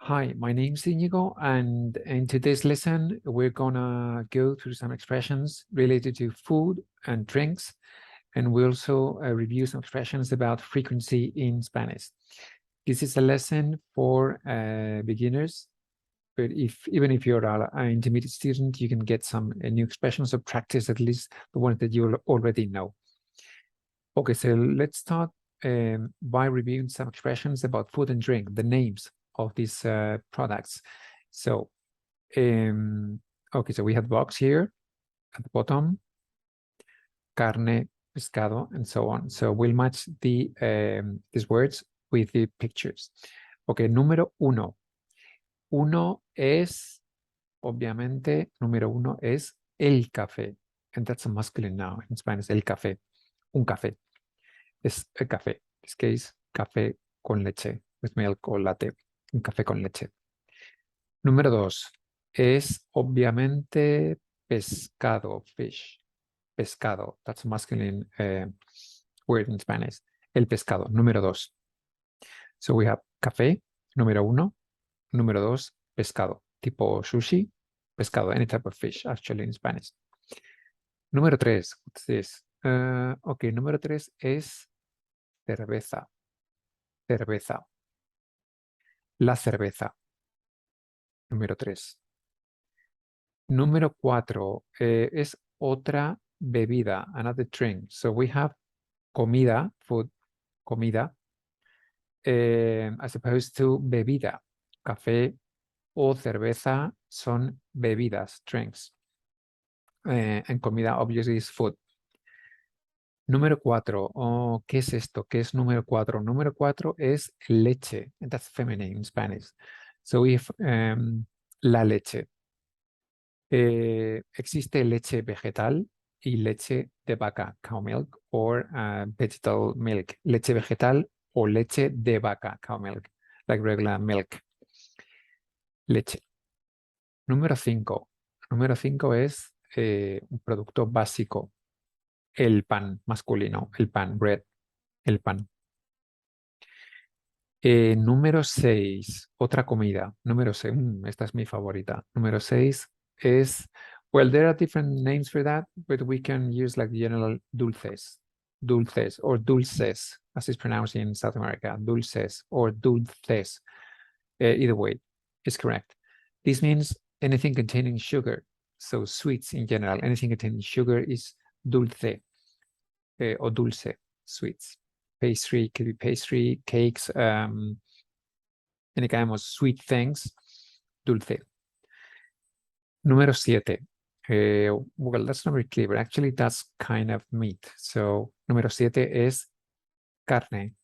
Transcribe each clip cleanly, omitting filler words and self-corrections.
Hi, my name is Íñigo, and in today's lesson, we're gonna go through some expressions related to food and drinks, and we also review some expressions about frequency in Spanish. This is a lesson for beginners, but even if you're an intermediate student, you can get some new expressions or practice at least the ones that you already know. Okay, so let's start by reviewing some expressions about food and drink, the names of these products. So, okay, so we have box here at the bottom, carne, pescado, and so on. So we'll match these words with the pictures. Okay, número uno. Uno es, obviamente, número uno es el café. And that's a masculine noun in Spanish, el café, un café. Es el café. In this case, café con leche, with milk or latte, un café con leche. Número dos, es obviamente pescado, fish, pescado. That's a masculine word in Spanish. El pescado, número dos. So we have café, número uno. Número dos, pescado, tipo sushi, pescado, any type of fish, actually in Spanish. Número tres, what's this? Ok, número tres es cerveza. Cerveza. La cerveza. Número 3. Número 4 es otra bebida, another drink. So we have comida, food, comida, as opposed to bebida. Café o cerveza son bebidas, drinks. And comida obviously is food. Número 4. Oh, ¿qué es esto? ¿Qué es número 4? Número 4 es leche. And that's feminine in Spanish. So if la leche. Existe leche vegetal y leche de vaca, cow milk, or vegetal milk. Leche vegetal o leche de vaca, cow milk, like regular milk. Leche. Número 5. Número 5 es un producto básico. El pan masculino, el pan, bread, el pan. Número 6, otra comida. Número 6, esta es mi favorita. Número 6 es, well, there are different names for that, but we can use like the general dulces, dulces or dulces, as it's pronounced in South America, dulces or dulces. Either way, is correct. This means anything containing sugar. So sweets in general, anything containing sugar is dulce or dulce, sweets. Pastry, could be pastry, cakes, any kind of sweet things, dulce. Número 7. Well, that's not very clear, but actually that's kind of meat. So, número 7 es carne.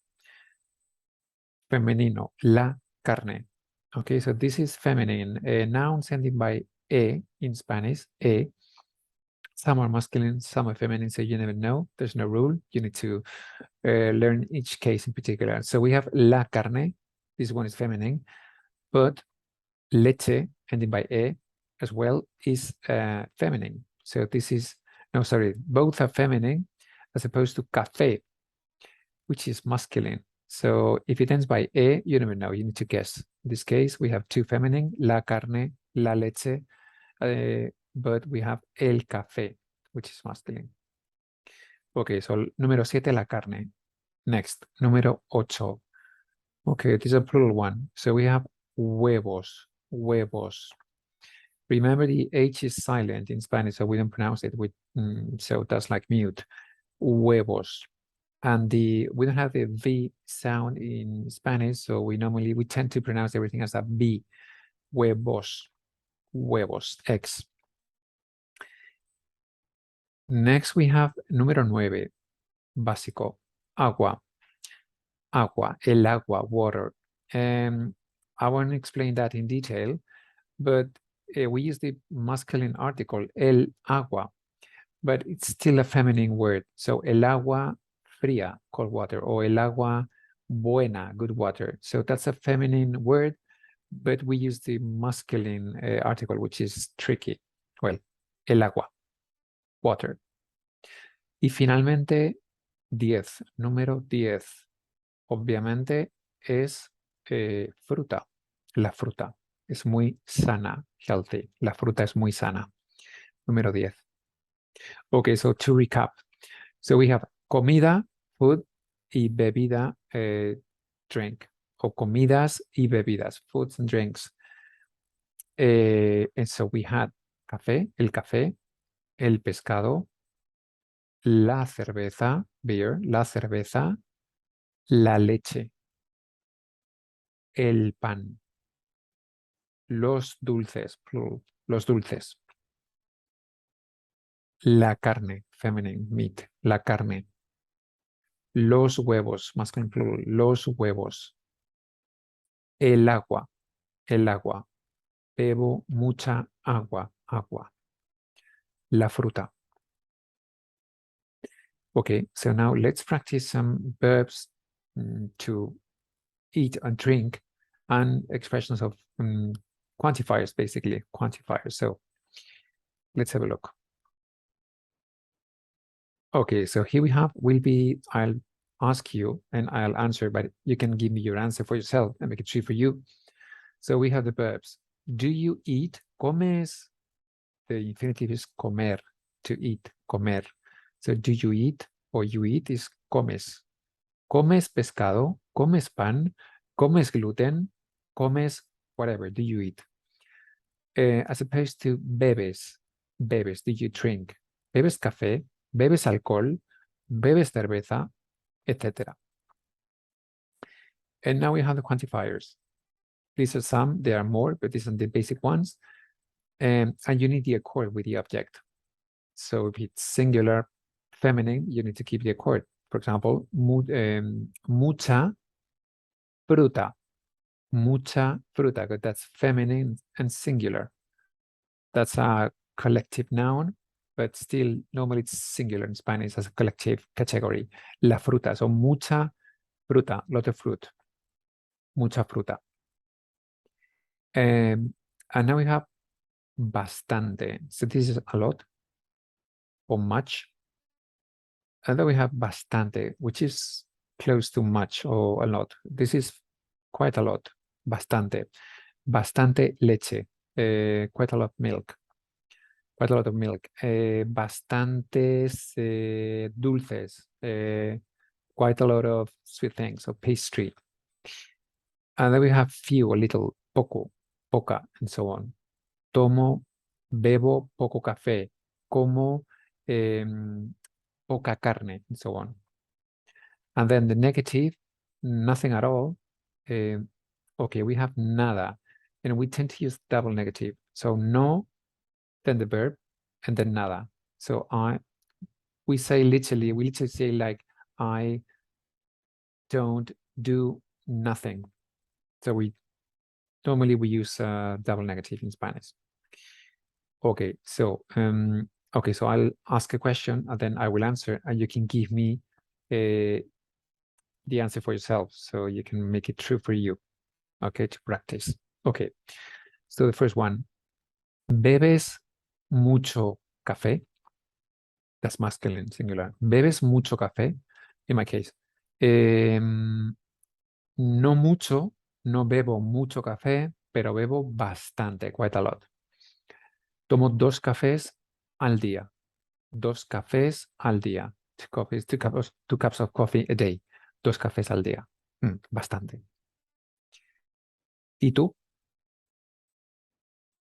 Femenino, la carne. Okay, so this is feminine. Nouns ending by E in Spanish, E. Some are masculine, some are feminine, so you never know. There's no rule. You need to learn each case in particular. So we have la carne. This one is feminine, but leche, ending by E, as well, is feminine. So this is, no, sorry, both are feminine as opposed to café, which is masculine. So if it ends by E, you never know, you need to guess. In this case, we have two feminine, la carne, la leche, but we have el café, which is masculine. Okay, so número 7, la carne. Next, número 8. Okay, this is a plural one. So we have huevos, huevos. Remember the H is silent in Spanish, so we don't pronounce it with, so that's like mute, huevos. And we don't have the V sound in Spanish, so we tend to pronounce everything as a B, huevos, huevos, X. Next we have número 9, básico, agua, agua, el agua, water. I won't explain that in detail, but we use the masculine article, el agua, but it's still a feminine word. So el agua fría, cold water, or el agua buena, good water. So that's a feminine word, but we use the masculine article, which is tricky. Well, el agua, water. Y finalmente, 10, número 10, obviamente es fruta. La fruta es muy sana, healthy. La fruta es muy sana. Número 10. Okay, so to recap. So we have comida, food, y bebida, drink. O comidas y bebidas, foods and drinks. And so we had café, el pescado, la cerveza, beer, la cerveza, la leche, el pan, los dulces, plural, los dulces, la carne, feminine, meat, la carne, los huevos, masculine, plural, los huevos, el agua, el agua, bebo mucha agua, agua, la fruta. Okay, so now let's practice some verbs to eat and drink and expressions of quantifiers, basically, quantifiers. So let's have a look. Okay, so here we have, I'll ask you and I'll answer, but you can give me your answer for yourself and make it true for you. So we have the verbs. Do you eat? Comes. The infinitive is comer, to eat, comer. So do you eat or you eat is comes. Comes pescado, comes pan, comes gluten, comes whatever, do you eat? As opposed to bebes, bebes, do you drink? Bebes café, bebes alcohol, bebes cerveza, etc. And now we have the quantifiers. These are some, there are more, but these are the basic ones. And you need the accord with the object. So if it's singular, feminine, you need to keep the accord. For example, mucha fruta, because that's feminine and singular. That's a collective noun, but still normally it's singular in Spanish as a collective category. La fruta, so mucha fruta, lot of fruit, mucha fruta. And now we have bastante. So this is a lot or much. And then we have bastante, which is close to much or a lot. This is quite a lot, bastante. Bastante leche, quite a lot of milk. Quite a lot of milk. Bastantes dulces, quite a lot of sweet things, so pastry. And then we have few, a little, poco, poca, and so on. Tomo, bebo poco café, como poca carne, and so on. And then the negative, nothing at all. Okay, we have nada, and we tend to use double negative. So no, then the verb, and then nada. So we literally say like, I don't do nothing. So normally we use double negative in Spanish. Okay, so so I'll ask a question and then I will answer, and you can give me the answer for yourself, so you can make it true for you. Okay, to practice. Okay, so the first one, ¿bebes mucho café? That's masculine, singular. ¿Bebes mucho café? In my case. No mucho, no bebo mucho café, pero bebo bastante, quite a lot. Tomo 2 cafés al día. 2 cafés al día. 2 cups of coffee a day. 2 cafés al día. Bastante. ¿Y tú?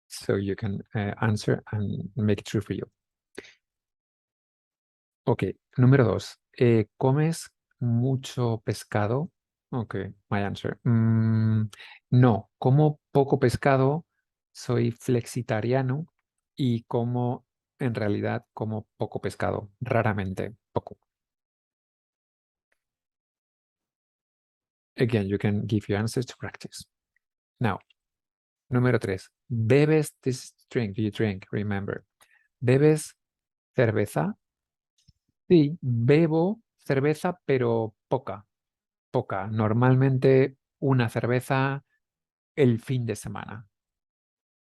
So you can answer and make it true for you. Ok, número 2. ¿Comes mucho pescado? Ok, my answer. No, como poco pescado, soy flexitariano y en realidad, como poco pescado, raramente, poco. Again, you can give your answers to practice. Now, número 3. ¿Bebes this drink? Do you drink? Remember. ¿Bebes cerveza? Sí, bebo cerveza, pero poca, poca. Normalmente una cerveza el fin de semana.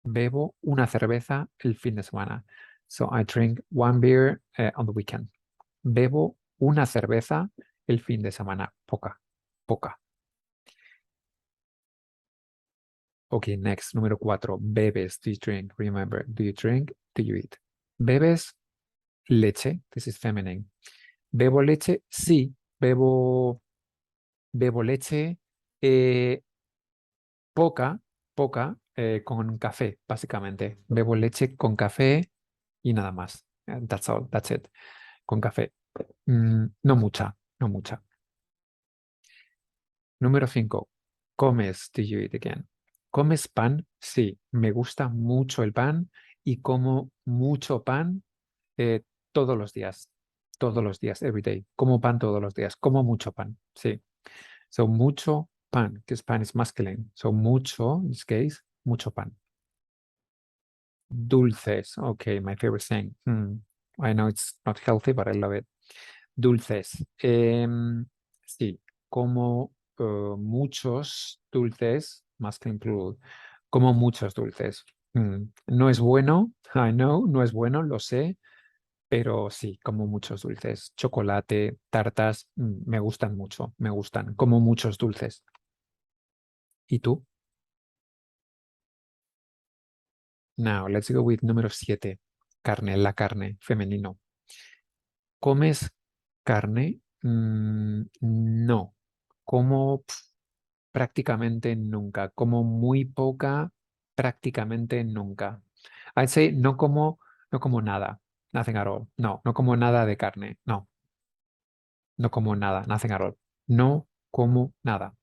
Bebo una cerveza el fin de semana. So I drink 1 beer on the weekend. Bebo una cerveza el fin de semana. Poca, poca. Okay, next, número 4, bebes, do you drink? Remember, do you drink, do you eat? Bebes leche, this is feminine. Bebo leche, sí, bebo leche, poca, con café, básicamente. Bebo leche con café y nada más. That's all, that's it. Con café. No mucha, no mucha. Número 5. Comes, do you eat again? ¿Comes pan? Sí, me gusta mucho el pan y como mucho pan eh, todos los días. Todos los días, every day. Como pan todos los días. Como mucho pan, sí. So, mucho pan, because pan is masculine. So, mucho, in this case, mucho pan. Dulces, okay, my favorite thing. I know it's not healthy, but I love it. Dulces. Sí, como muchos dulces, masculine plural, como muchos dulces. No es bueno, I know, no es bueno, lo sé, pero sí, como muchos dulces. Chocolate, tartas, me gustan mucho, me gustan, como muchos dulces. ¿Y tú? Now, let's go with número 7. Carne, la carne, femenino. ¿Comes carne? No. Como prácticamente nunca. Como muy poca, prácticamente nunca. I'd say no como nada. Nothing at all. No, no como nada de carne. No, no como nada. Nothing at all. No como nada.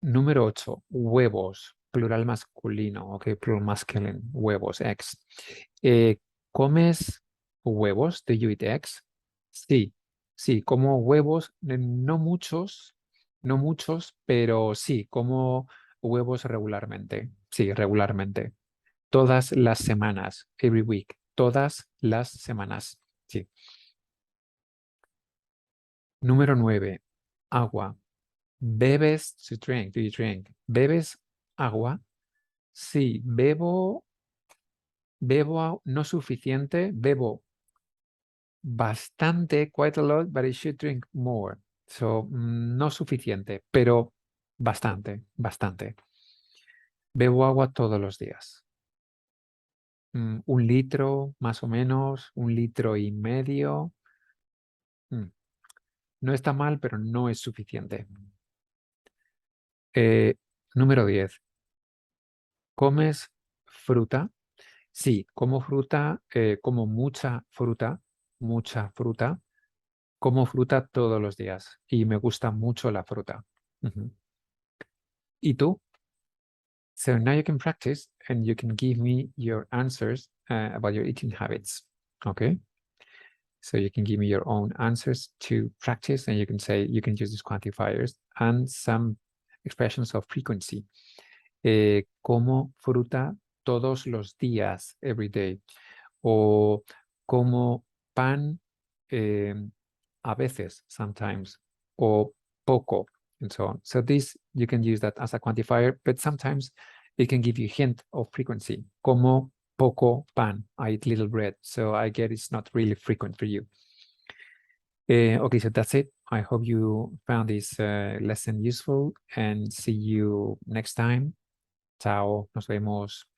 Número 8, huevos, plural masculino, ok, plural masculine, huevos, eggs. ¿Comes huevos? Do you eat eggs? Sí, sí, como huevos, no muchos, no muchos, pero sí, como huevos regularmente, sí, regularmente. Todas las semanas, every week, todas las semanas, sí. Número 9, agua. ¿Bebes to drink? Do you drink? ¿Bebes agua? Sí, bebo no suficiente, bebo bastante, quite a lot, but I should drink more. So, no suficiente, pero bastante, bastante. Bebo agua todos los días. 1 litro, más o menos, 1,5 litros. Mm, No está mal, pero no es suficiente. Eh, Número 10. ¿Comes fruta? Sí, como fruta, como mucha fruta. Como fruta todos los días y me gusta mucho la fruta. Ujú. ¿Y tú? So now you can practice and you can give me your answers about your eating habits. Okay? So you can give me your own answers to practice and you can say, you can use these quantifiers and some expressions of frequency. Como fruta todos los días, every day. O como pan a veces, sometimes, o poco, and so on. So this, you can use that as a quantifier, but sometimes it can give you a hint of frequency. Como poco pan, I eat little bread. So I get it's not really frequent for you. Okay, so that's it. I hope you found this lesson useful and see you next time. Chao, nos vemos.